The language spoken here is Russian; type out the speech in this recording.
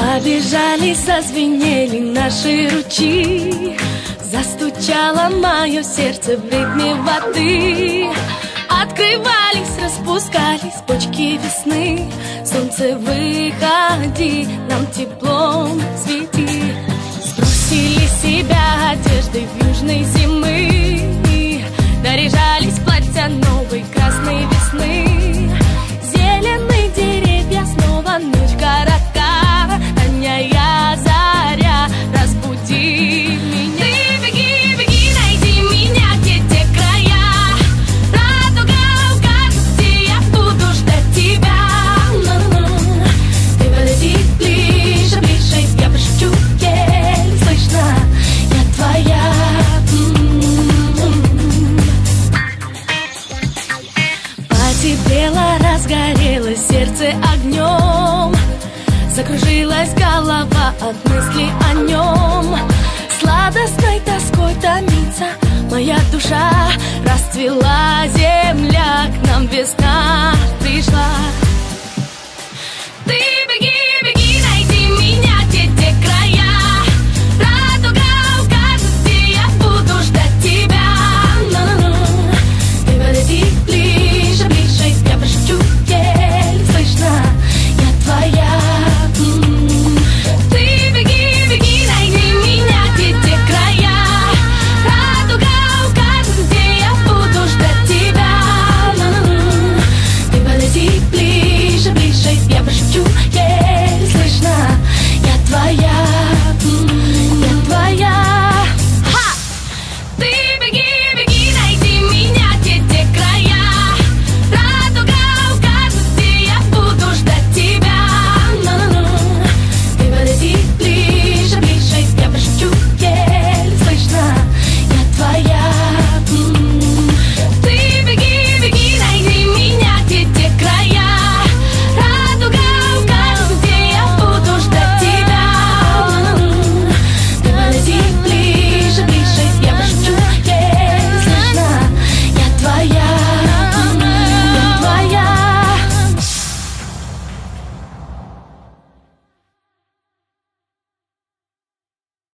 Побежали, зазвенели наши ручьи, застучало мое сердце в ритме воды. Открывались, распускались почки весны. Солнце, выходи, нам теплом свети. Сбросили с себя одежды южной зимы, наряжались в платья новой красной весны. Зеленые деревья, снова ночь коротка, ранняя заря, разбуди меня. Ты беги, беги, найди меня, где те края. Радуга укажет, где я буду ждать тебя. Ты подойди ближе, ближе, я пошепчу, еле слышно, я твоя. Потеплело, разгорелось сердце огнем, закружилась голова от мысли о нем. Сладостной тоской томится моя душа, расцвела земля, к нам весна пришла.